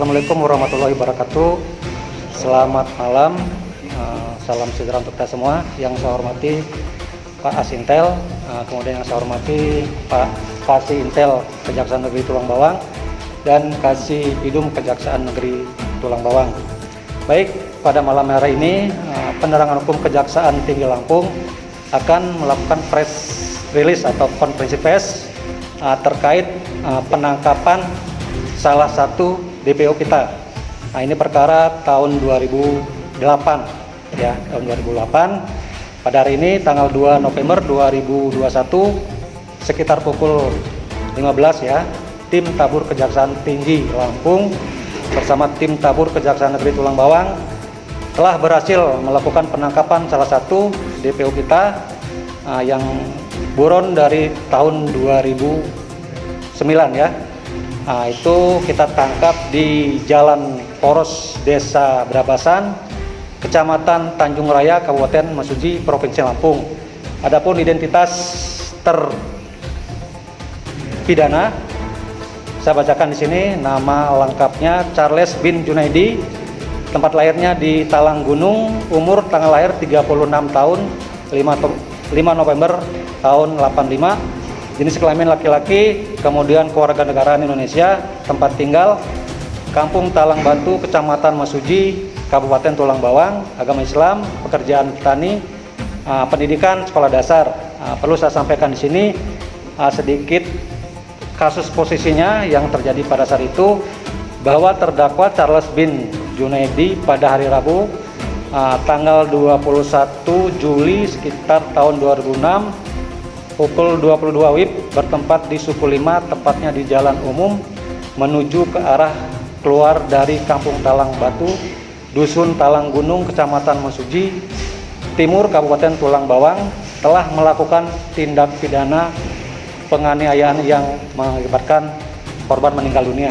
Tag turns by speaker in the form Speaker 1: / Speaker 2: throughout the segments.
Speaker 1: Assalamualaikum warahmatullahi wabarakatuh. Selamat malam, salam sejahtera untuk kita semua. Yang saya hormati Pak Asintel, kemudian yang saya hormati Pak Kasih Intel Kejaksaan Negeri Tulang Bawang dan Kasih Bidum Kejaksaan Negeri Tulang Bawang. Baik, pada malam hari ini Penerangan Hukum Kejaksaan Tinggi Lampung akan melakukan press release atau konferensi pers terkait penangkapan salah satu DPO kita. Nah, ini perkara tahun 2008 ya, tahun 2008. Pada hari ini tanggal 2 November 2021 sekitar pukul 15 ya, tim Tabur Kejaksaan Tinggi Lampung bersama tim Tabur Kejaksaan Negeri Tulang Bawang telah berhasil melakukan penangkapan salah satu DPO kita yang buron dari tahun 2009 ya. Nah, itu kita tangkap di Jalan Poros Desa Brabasan, Kecamatan Tanjung Raya, Kabupaten Mesuji, Provinsi Lampung. Adapun identitas terpidana saya bacakan di sini. Nama lengkapnya Charles bin Junaidi, tempat lahirnya di Talang Gunung, umur tanggal lahir 36 tahun, 5 November tahun 85. Jenis kelamin laki-laki, kemudian kewarganegaraan Indonesia, tempat tinggal Kampung Talang Batu, Kecamatan Mesuji, Kabupaten Tulang Bawang, agama Islam, pekerjaan petani, pendidikan sekolah dasar. Perlu saya sampaikan di sini sedikit kasus posisinya yang terjadi pada saat itu, bahwa terdakwa Charles bin Junaidi pada hari Rabu tanggal 21 Juli sekitar tahun 2006 pukul 22 WIB bertempat di Suku 5, tepatnya di jalan umum menuju ke arah keluar dari Kampung Talang Batu, Dusun Talang Gunung, Kecamatan Mesuji Timur, Kabupaten Tulang Bawang, telah melakukan tindak pidana penganiayaan yang mengakibatkan korban meninggal dunia.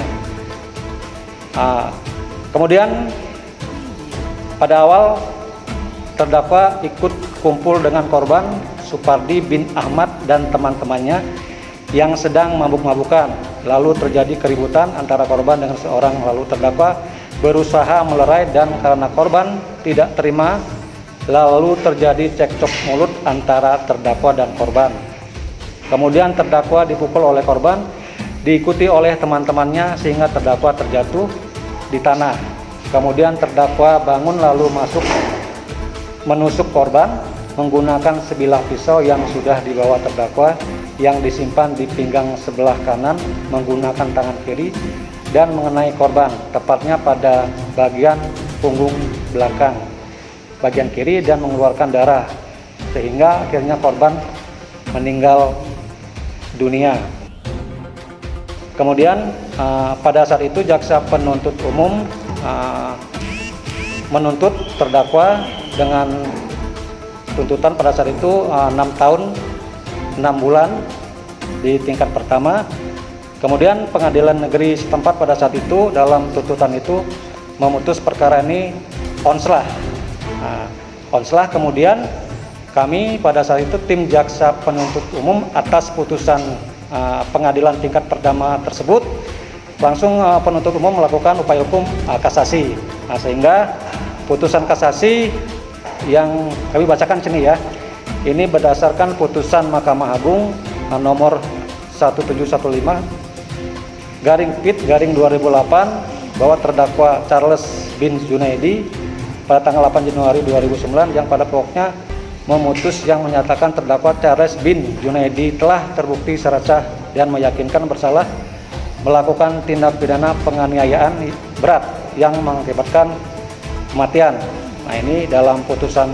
Speaker 1: Kemudian pada awal terdakwa ikut kumpul dengan korban Supardi bin Ahmad dan teman-temannya yang sedang mabuk-mabukan. Lalu terjadi keributan antara korban dengan seorang, lalu terdakwa berusaha melerai dan karena korban tidak terima lalu terjadi cekcok mulut antara terdakwa dan korban. Kemudian terdakwa dipukul oleh korban diikuti oleh teman-temannya sehingga terdakwa terjatuh di tanah. Kemudian terdakwa bangun lalu menusuk korban menggunakan sebilah pisau yang sudah dibawa terdakwa yang disimpan di pinggang sebelah kanan menggunakan tangan kiri dan mengenai korban tepatnya pada bagian punggung belakang bagian kiri dan mengeluarkan darah sehingga akhirnya korban meninggal dunia. Kemudian pada saat itu jaksa penuntut umum menuntut terdakwa dengan tuntutan pada saat itu 6 tahun 6 bulan di tingkat pertama. Kemudian pengadilan negeri setempat pada saat itu dalam tuntutan itu memutus perkara ini onslah. Onslah. Kemudian kami pada saat itu tim jaksa penuntut umum atas putusan pengadilan tingkat pertama tersebut langsung penuntut umum melakukan upaya hukum kasasi. Sehingga putusan kasasi yang kami bacakan sini ya, ini berdasarkan putusan Mahkamah Agung nomor 1715 /PIT/2008 bahwa terdakwa Charles bin Junaidi pada tanggal 8 Januari 2009 yang pada pokoknya memutus yang menyatakan terdakwa Charles bin Junaidi telah terbukti secara sah dan meyakinkan bersalah melakukan tindak pidana penganiayaan berat yang mengakibatkan kematian. Nah, ini dalam putusan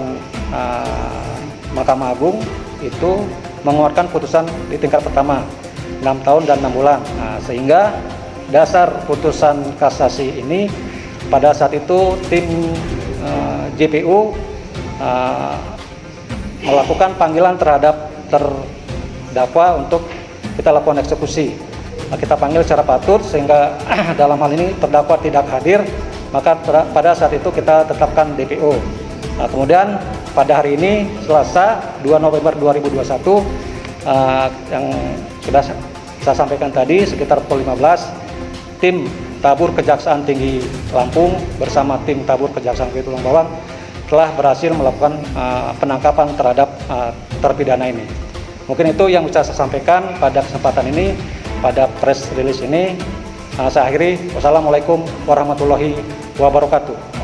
Speaker 1: Mahkamah Agung itu mengeluarkan putusan di tingkat pertama 6 tahun dan 6 bulan. Sehingga dasar putusan kasasi ini pada saat itu tim JPU melakukan panggilan terhadap terdakwa untuk kita lakukan eksekusi. Kita panggil secara patut sehingga dalam hal ini terdakwa tidak hadir, maka pada saat itu kita tetapkan DPO. Kemudian pada hari ini Selasa 2 November 2021 yang sudah saya sampaikan tadi sekitar pukul 15 tim Tabur Kejaksaan Tinggi Lampung bersama tim Tabur Kejaksaan Tinggi Tulung Bawang telah berhasil melakukan penangkapan terhadap terpidana ini. Mungkin itu yang bisa saya sampaikan pada kesempatan ini, pada press release ini. Saya akhiri. Wassalamualaikum warahmatullahi wabarakatuh.